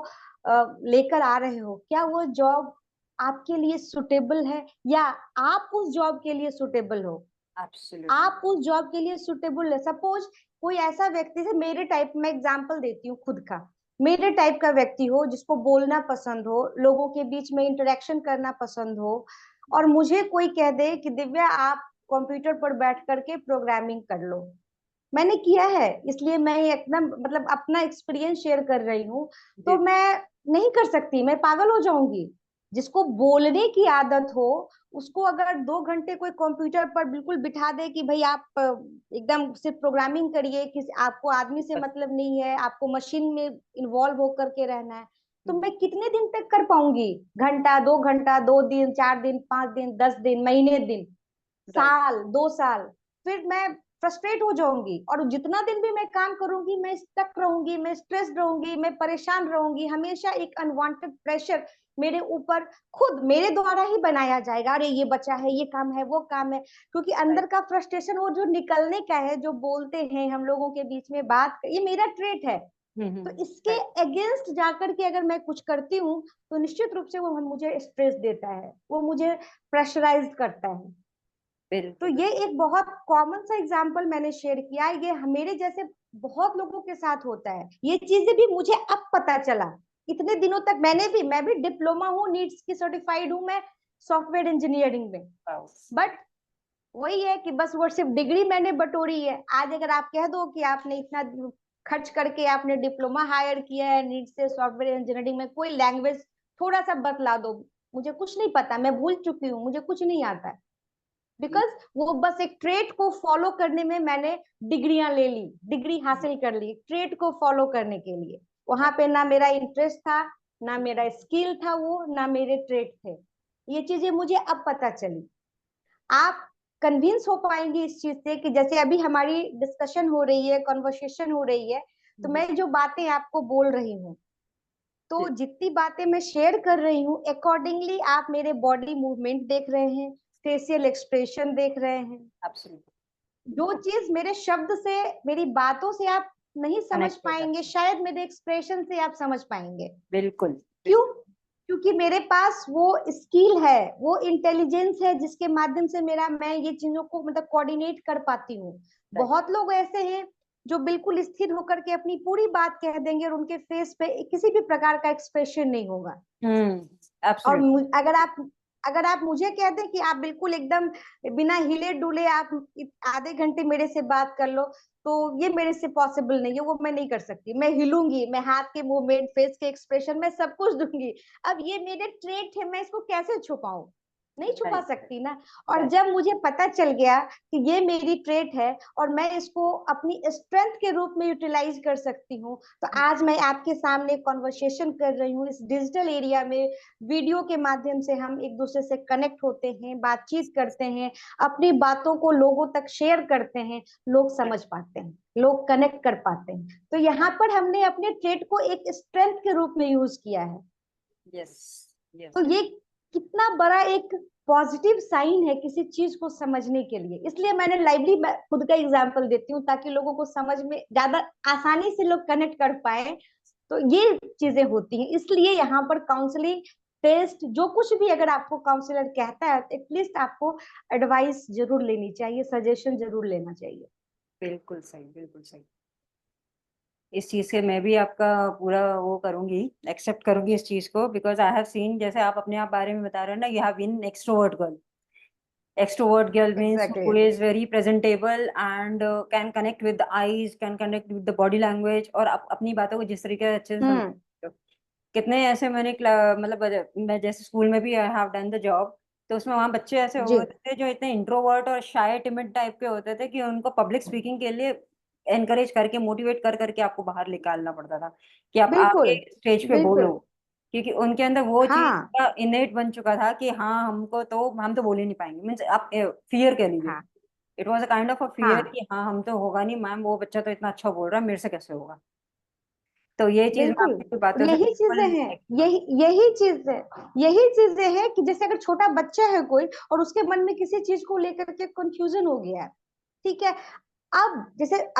लेकर आ रहे हो, क्या वो जॉब आपके लिए सुटेबल है, या आप उस जॉब के लिए सुटेबल हो। एब्सोल्युटली। आप उस जॉब के लिए सुटेबल है। सपोज कोई ऐसा व्यक्ति से मेरे टाइप में एग्जांपल देती हूँ खुद का, मेरे टाइप का व्यक्ति हो जिसको बोलना पसंद हो, लोगों के बीच में इंटरेक्शन करना पसंद हो, और मुझे कोई कह दे कि दिव्या आप कंप्यूटर पर बैठ करके प्रोग्रामिंग कर लो। मैंने किया है, इसलिए मैं ये एकदम मतलब अपना एक्सपीरियंस शेयर कर रही हूँ। तो मैं नहीं कर सकती, मैं पागल हो जाऊंगी। जिसको बोलने की आदत हो, उसको अगर 2 घंटे कोई कंप्यूटर पर बिल्कुल बिठा दे कि भाई आप एकदम सिर्फ प्रोग्रामिंग करिए, किसी आपको आदमी से मतलब नहीं है, आपको मशीन में इन्वॉल्व होकर के रहना है, तो मैं कितने दिन तक कर पाऊंगी? घंटा, 2 घंटा, 2 दिन, 4 दिन, 5 दिन, 10 दिन, महीने दिन, राइट। साल, 2 साल, फिर मैं फ्रस्ट्रेट हो जाऊंगी। और जितना दिन भी मैं काम करूंगी, मैं स्टक रहूंगी, मैं स्ट्रेस्ड रहूंगी, मैं परेशान रहूंगी। हमेशा एक अनवांटेड प्रेशर मेरे ऊपर खुद मेरे द्वारा ही बनाया जाएगा। अरे ये बचा है, ये काम है, वो काम है, क्योंकि अंदर का फ्रस्ट्रेशन वो जो निकलने का है, जो बोलते हैं हम लोगों के बीच में बात, ये मेरा ट्रेट है। तो इसके अगेंस्ट जाकर के अगर मैं कुछ करती हूँ, तो निश्चित रूप से वो मुझे स्ट्रेस देता है, वो मुझे प्रेशराइज करता है। तो बिल्कुल। ये एक बहुत कॉमन सा एग्जाम्पल मैंने शेयर किया, ये मेरे जैसे बहुत लोगों के साथ होता है। ये चीजें भी मुझे अब पता चला। इतने दिनों तक मैं भी डिप्लोमा हूँ, नीट्स की सर्टिफाइड हूँ मैं सॉफ्टवेयर इंजीनियरिंग में। बट वही है कि बस वो सिर्फ डिग्री मैंने बटोरी है। आज अगर आप कह दो कि आपने इतना खर्च करके आपने डिप्लोमा हायर किया है नीट से सॉफ्टवेयर इंजीनियरिंग में, कोई लैंग्वेज थोड़ा सा बतला दो, मुझे कुछ नहीं पता, मैं भूल चुकी हूँ, मुझे कुछ नहीं आता है। बिकॉज वो बस एक ट्रेड को फॉलो करने में मैंने डिग्रियां ले ली, डिग्री हासिल कर ली ट्रेड को फॉलो करने के लिए। वहां पे ना मेरा इंटरेस्ट था, ना मेरा स्किल था वो, ना मेरे ट्रेड थे। ये चीजें मुझे अब पता चली। आप कन्विंस हो पाएंगे इस चीज से कि जैसे अभी हमारी डिस्कशन हो रही है, कॉन्वर्सेशन हो रही है, तो मैं जो बातें आपको बोल रही हूँ, तो जितनी बातें मैं शेयर कर रही हूँ, अकॉर्डिंगली आप मेरे बॉडी मूवमेंट देख रहे हैं, फेशियल एक्सप्रेशन देख रहे हैं। एब्सोल्युटली। जो चीज मेरे शब्द से, मेरी बातों से आप नहीं समझ कनेक्ट हो पाएंगे, जाता है। शायद मेरे एक्सप्रेशन से आप समझ पाएंगे। बिल्कुल। क्यों? क्योंकि मेरे पास वो स्किल है, वो इंटेलिजेंस है, जिसके माध्यम से मैं ये चीजों को मतलब कोऑर्डिनेट कर पाती हूँ। राइट। बहुत लोग ऐसे हैं जो बिल्कुल स्थिर होकर के अपनी पूरी बात कह देंगे और उनके फेस पे किसी भी प्रकार का एक्सप्रेशन नहीं होगा। और एब्सोल्युटली। अगर आप मुझे कह दें कि आप बिल्कुल एकदम बिना हिले डुले आप आधे घंटे मेरे से बात कर लो, तो ये मेरे से पॉसिबल नहीं है, वो मैं नहीं कर सकती। मैं हिलूंगी, मैं हाथ के मूवमेंट, फेस के एक्सप्रेशन, मैं सब कुछ दूंगी। अब ये मेरे ट्रेट है, मैं इसको कैसे छुपाऊं? नहीं छुपा राइट। सकती ना। और राइट। जब मुझे पता चल गया कि ये मेरी ट्रेट है और मैं इसको अपनी स्ट्रेंथ के रूप में यूटिलाइज कर सकती हूँ, तो आज मैं आपके सामने कॉन्वर्सेशन कर रही हूँ इस डिजिटल एरिया में। वीडियो के माध्यम से हम एक दूसरे से कनेक्ट होते हैं, बातचीत करते हैं, अपनी बातों को लोगों तक शेयर करते हैं, लोग समझ पाते हैं, लोग कनेक्ट कर पाते हैं। तो यहाँ पर हमने अपने ट्रेड को एक स्ट्रेंथ के रूप में यूज किया है। यस। तो यस। ये कितना बड़ा एक पॉजिटिव साइन है किसी चीज को समझने के लिए। इसलिए मैंने लाइवली खुद का एग्जांपल देती हूँ, ताकि लोगों को समझ में ज्यादा आसानी से लोग कनेक्ट कर पाए। तो ये चीजें होती हैं, इसलिए यहाँ पर काउंसलिंग, टेस्ट, जो कुछ भी अगर आपको काउंसलर कहता है, एटलीस्ट आपको एडवाइस जरूर लेनी चाहिए, सजेशन जरूर लेना चाहिए। बिल्कुल सही, बिल्कुल सही। इस चीज से मैं भी आपका पूरा वो करूंगी, एक्सेप्ट करूंगी इस चीज को, बिकॉज आई हैव सीन, जैसे आप अपने आप बारे में बता रहे हो ना, you have been extrovert girl. Extrovert girl means exactly who is very presentable and can connect with the eyes, can connect with the body language, और अपनी बातों को जिस तरीके से अच्छे से समझ हम्म। सकते हो. कितने ऐसे मैंने मतलब मैं जैसे स्कूल में भी I have done the job, तो उसमें वहाँ बच्चे ऐसे जी होते थे जो इतने इंट्रोवर्ट और शाय टिमिड टाइप के होते थे कि उनको पब्लिक स्पीकिंग के लिए एनकरेज करके, मोटिवेट कर करके आपको बाहर निकालना पड़ता था कि आप बिल्कुल आके स्टेज पे बिल्कुल। बोलो, क्योंकि उनके अंदर वो चीज हाँ का इनेट बन चुका था कि हाँ हमको तो, हम तो बोल ही नहीं पाएंगे, मीन्स आप फियर कह लीजिए. हाँ it was a kind of a fear हाँ कि हाँ हम तो होगा नहीं मैम, वो बच्चा तो इतना अच्छा बोल रहा है, मेरे से कैसे होगा. तो ये चीज मैं बिल्कुल आपकी बातों से यही बिल्कुल चीजें हैं, एक- यही चीजें हैं कि जैसे अगर छोटा बच्चा है कोई और उसके मन में किसी चीज को लेकर के कंफ्यूजन हो गया है, ठीक है, अब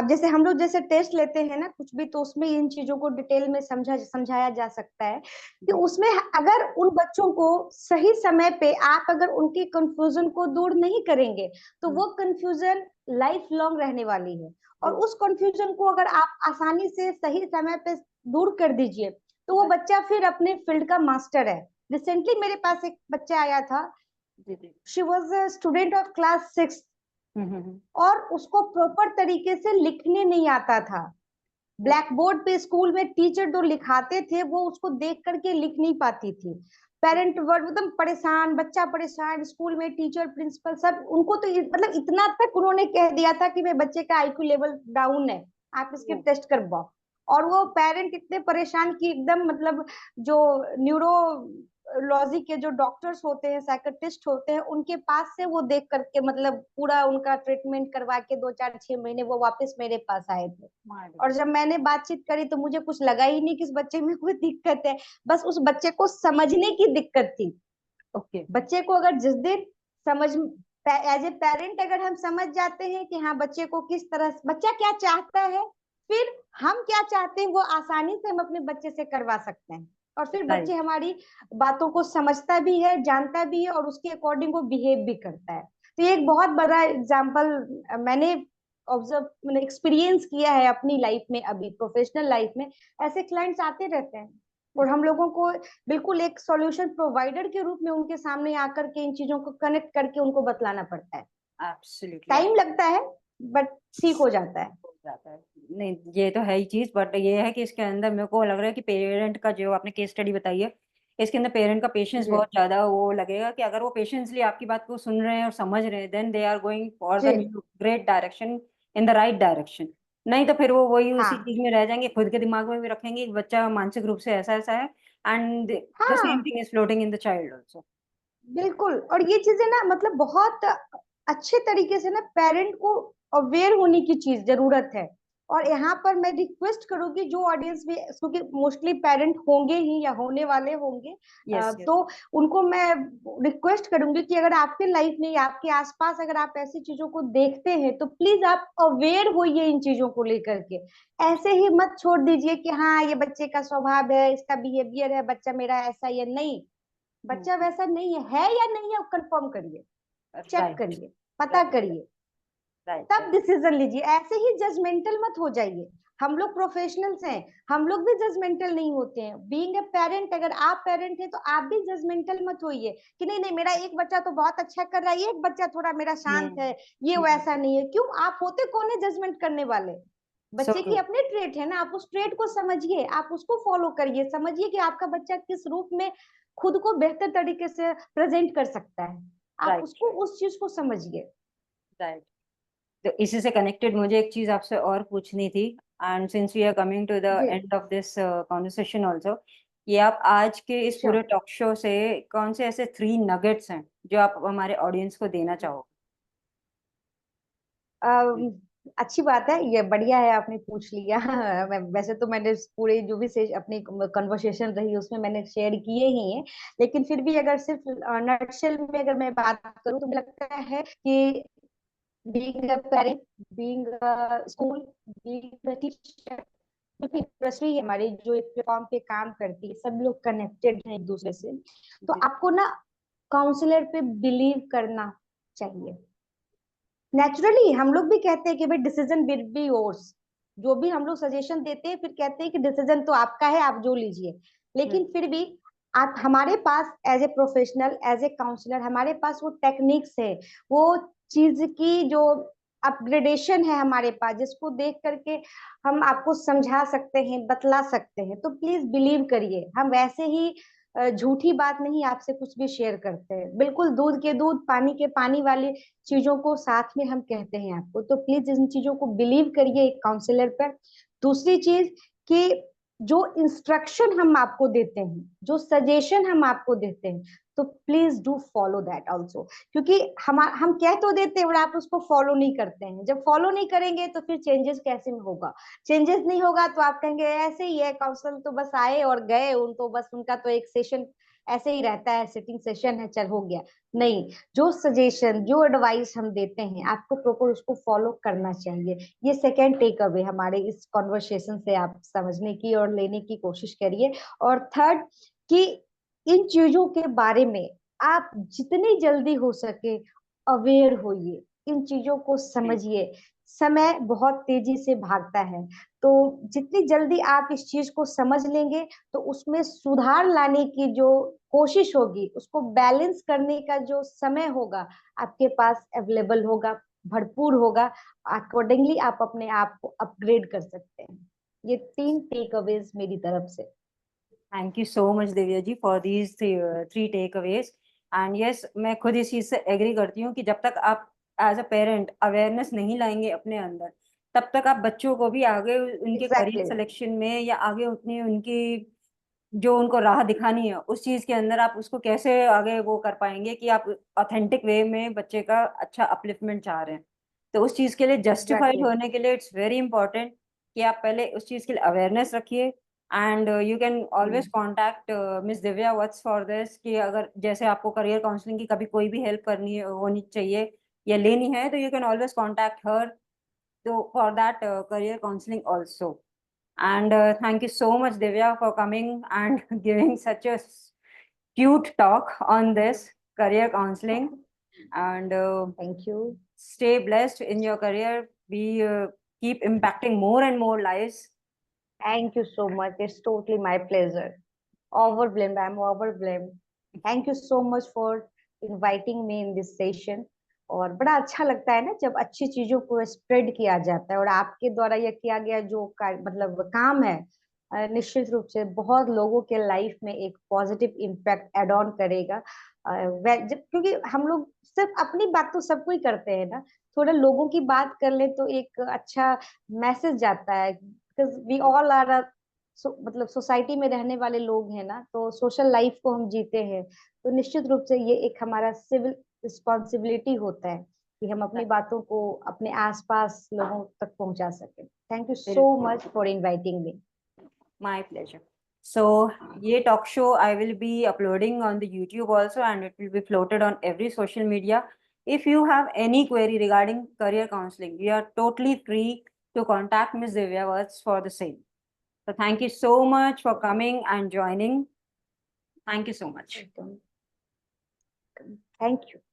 जैसे हम लोग जैसे टेस्ट लेते हैं ना कुछ भी, तो उसमें इन चीजों को डिटेल में समझाया जा सकता है कि उसमें अगर उन बच्चों को सही समय पे आप अगर उनकी कंफ्यूजन को दूर नहीं करेंगे तो वो कंफ्यूजन लाइफ लॉन्ग रहने वाली है। और उस कंफ्यूजन को अगर आप आसानी से सही समय पे दूर कर दीजिए तो वो बच्चा फिर अपने फील्ड का मास्टर है। रिसेंटली मेरे पास एक बच्चा आया था, जी जी। She was a student of class 6 hmm. और उसको प्रॉपर तरीके से लिखने नहीं आता था। ब्लैक बोर्ड पे स्कूल में टीचर जो लिखाते थे वो उसको देख करके लिख नहीं पाती थी। पेरेंट वर्ग एकदम परेशान, बच्चा परेशान, स्कूल में टीचर प्रिंसिपल सब उनको तो मतलब इतना तक उन्होंने कह दिया था कि मेरे बच्चे का आईक्यू लेवल डाउन है, आप इसके टेस्ट करवाओ। और वो पेरेंट इतने परेशान कि एकदम मतलब जो न्यूरोलॉजी के जो डॉक्टर्स होते हैं, साइकेट्रिस्ट होते हैं, उनके पास से वो देख करके मतलब पूरा उनका ट्रीटमेंट करवा के 2 4 6 महीने वो वापस मेरे पास आए थे। और जब मैंने बातचीत करी तो मुझे कुछ लगा ही नहीं कि इस बच्चे में कोई दिक्कत है, बस उस बच्चे को समझने की दिक्कत थी। ओके। बच्चे को अगर जिस दिन समझ एज ए पेरेंट अगर हम समझ जाते हैं कि हाँ बच्चे को किस तरह बच्चा क्या चाहता है, फिर हम क्या चाहते हैं वो आसानी से हम अपने बच्चे से करवा सकते हैं। और फिर बच्चे राइट। हमारी बातों को समझता भी है, जानता भी है और उसके अकॉर्डिंग वो बिहेव भी करता है। तो ये एक बहुत बड़ा एग्जाम्पल मैंने ऑब्जर्व मैंने एक्सपीरियंस किया है अपनी लाइफ में, अभी प्रोफेशनल लाइफ में ऐसे क्लाइंट्स आते रहते हैं और हम लोगों को बिल्कुल एक सॉल्यूशन प्रोवाइडर के रूप में उनके सामने आकर के इन चीजों को कनेक्ट करके उनको बतलाना पड़ता है। एब्सोल्युटली। टाइम लगता है बट ठीक हो जाता है। हो जाता है। नहीं, ये तो है ही चीज, बट ये है कि इसके अंदर मेरे को लग रहा है कि पेरेंट का जो आपने केस स्टडी बताई है, इसके अंदर पेरेंट का पेशेंस जी बहुत ज्यादा वो लगेगा कि अगर वो पेशेंसली आपकी बात को सुन रहे हैं और समझ रहे हैं, then they are going for the जी great direction, in the right direction. नहीं तो फिर वो वही उसी हाँ चीज में रह जाएंगे, खुद के दिमाग में भी रखेंगे कि बच्चा मानसिक रूप से ऐसा ऐसा है, एंड द सेम हाँ thing is floating in the child also. बिल्कुल। और ये चीजें ना मतलब बहुत अच्छे तरीके से ना पेरेंट को अवेयर होने की चीज जरूरत है। और यहाँ पर मैं रिक्वेस्ट करूंगी जो ऑडियंस भी, क्योंकि मोस्टली पेरेंट होंगे ही या होने वाले होंगे, यस यस। तो उनको मैं रिक्वेस्ट करूंगी कि अगर आपके लाइफ में या आपके आसपास अगर आप ऐसी चीजों को देखते हैं तो प्लीज आप अवेयर होइए इन चीजों को लेकर के। ऐसे ही मत छोड़ दीजिए कि हाँ ये बच्चे का स्वभाव है, इसका बिहेवियर है, बच्चा मेरा ऐसा या नहीं, बच्चा वैसा नहीं है या नहीं है कंफर्म करिए, चेक राइट करिए, पता राइट करिए, राइट तब राइट। डिसीजन लीजिए। ऐसे ही जजमेंटल मत हो जाइए। हम लोग प्रोफेशनल्स हैं, हम लोग भी जजमेंटल नहीं होते हैं। बीइंग ए पेरेंट, अगर आप पेरेंट हैं तो आप भी जजमेंटल मत होइए कि नहीं नहीं मेरा एक बच्चा तो बहुत अच्छा कर रहा है, एक बच्चा थोड़ा मेरा शांत है, ये वैसा नहीं है। क्यों? आप होते कौन है जजमेंट करने वाले? सो बच्चे की ट्रू। अपने ट्रेट है ना, आप उस ट्रेट को समझिए, आप उसको फॉलो करिए, समझिए कि आपका बच्चा किस रूप में खुद को बेहतर तरीके से प्रेजेंट कर सकता है, आप राइट उसको उस चीज को समझिए। राइट। तो इसी से कनेक्टेड मुझे एक चीज आपसे और पूछनी थी, and since we are coming to the जी end of this conversation also, ये आप आज के इस पूरे श्योर। टॉक शो से कौन से ऐसे 3 नगेट्स हैं जो आप हमारे ऑडियंस को देना चाहोगे? अच्छी बात है, ये बढ़िया है आपने पूछ लिया। वैसे तो मैंने पूरे जो भी से अपनी कन्वर्सेशन रही उसमें मैंने शेयर किए ही हैं, लेकिन फिर भी अगर सिर्फ नटशेल में अगर मैं बात करूँ तो मुझे लगता है कि being a parent, being a school, being a teacher, क्योंकि इंडस्ट्री हमारी जो एक प्लेटफॉर्म पे काम करती है, सब लोग कनेक्टेड हैं एक दूसरे से, तो जी। आपको ना काउंसलर पे बिलीव करना चाहिए। नेचुरली हम लोग भी कहते हैं कि भाई डिसीजन विल बी योर्स, जो भी हम लोग सजेशन देते हैं फिर कहते हैं कि डिसीजन तो आपका है, आप जो लीजिए। लेकिन फिर भी आप हमारे पास as a professional, as a counsellor, हमारे पास वो टेक्निक्स है, वो चीज की जो अपग्रेडेशन है हमारे पास, जिसको देख करके हम आपको समझा सकते हैं, बतला सकते हैं। तो प्लीज बिलीव करिए, हम वैसे ही झूठी बात नहीं आपसे कुछ भी शेयर करते हैं, बिल्कुल दूध के दूध पानी के पानी वाली चीजों को साथ में हम कहते हैं आपको। तो प्लीज इन चीजों को बिलीव करिए एक काउंसलर पर। दूसरी चीज कि जो इंस्ट्रक्शन हम आपको देते हैं, जो सजेशन हम आपको देते हैं, तो please do follow that also. क्योंकि हम कह तो देते हैं और आप उसको फॉलो नहीं करते हैं। जब फॉलो नहीं करेंगे तो फिर चेंजेस कैसे होगा? चेंजेस नहीं होगा तो आप कहेंगे ऐसे ही है, काउंसलर तो बस आए और गए, उन तो बस उनका तो एक सेशन ऐसे ही रहता है, सिटिंग सेशन है, चल हो गया। नहीं, जो सजेशन, जो एडवाइस हम देते हैं आपको प्रॉपर उसको फॉलो करना चाहिए। ये सेकेंड टेक अवे हमारे इस कॉन्वर्सेशन से आप समझने की और लेने की कोशिश करिए। और थर्ड, कि इन चीजों के बारे में आप जितनी जल्दी हो सके अवेयर होइए, इन चीजों को समझिए। समय बहुत तेजी से भागता है, तो जितनी जल्दी आप इस चीज को समझ लेंगे तो उसमें सुधार लाने की जो कोशिश होगी, उसको बैलेंस करने का जो समय होगा आपके पास अवेलेबल होगा, भरपूर होगा। अकॉर्डिंगली आप अपने आप को अपग्रेड कर सकते हैं। ये 3 टेक अवेज मेरी तरफ से। Thank you so much Divya ji for these three takeaways. And yes, मैं खुद इस चीज से एग्री करती हूँ कि जब तक आप एज अ पेरेंट अवेयरनेस नहीं लाएंगे अपने अंदर, तब तक आप बच्चों को भी आगे उनके करियर एग्जैक्टली, सिलेक्शन में या आगे उतनी उनकी जो उनको राह दिखानी है उस चीज के अंदर आप उसको कैसे आगे वो कर पाएंगे कि आप ऑथेंटिक वे में बच्चे का अच्छा अपलिफ्टमेंट चाह रहे हैं। तो उस चीज के लिए जस्टिफाइड एग्जैक्टली। होने के लिए इट्स वेरी इंपॉर्टेंट कि आप पहले उस चीज के लिए अवेयरनेस रखिए। And you can always contact miss Divya Vats for this कि अगर जैसे आपको करियर काउंसलिंग की कभी कोई भी हेल्प करनी है, होनी चाहिए या लेनी है, तो यू कैन ऑलवेज कॉन्टैक्ट हर तो for that career counseling also. And thank you so much, Divya, for coming and giving such a cute talk on this career counseling. And thank you. stay blessed in your career. Be keep impacting more and more lives. Thank you so much, it's totally my pleasure. Overwhelmed, I'm overwhelmed. Thank you so much for inviting me in this session. और बड़ा अच्छा लगता है ना जब अच्छी चीजों को स्प्रेड किया जाता है, और आपके द्वारा यह किया गया जो मतलब काम है, निश्चित रूप से बहुत लोगों के लाइफ में एक पॉजिटिव इम्पैक्ट एड ऑन करेगा। क्योंकि हम लोग सिर्फ अपनी बात तो सबको ही करते हैं ना, थोड़ा लोगों की बात कर ले तो एक अच्छा मैसेज जाता है। बिकॉज वी ऑल आर मतलब सोसाइटी में रहने वाले लोग हैं ना, तो सोशल लाइफ को हम जीते हैं, तो निश्चित रूप से ये एक हमारा सिविल रिस्पॉन्सिबिलिटी होता है कि हम अपनी बातों को अपने आसपास लोगों तक पहुंचा सकें। Thank you so much for inviting me. My pleasure. So, ये talk show I will be uploading on the YouTube also, and it will be floated on every social media. If you have any query regarding career counseling, you are totally free to contact Ms. Divya Vats for the same. So, thank you so much for coming and joining. Thank you so much. Thank you.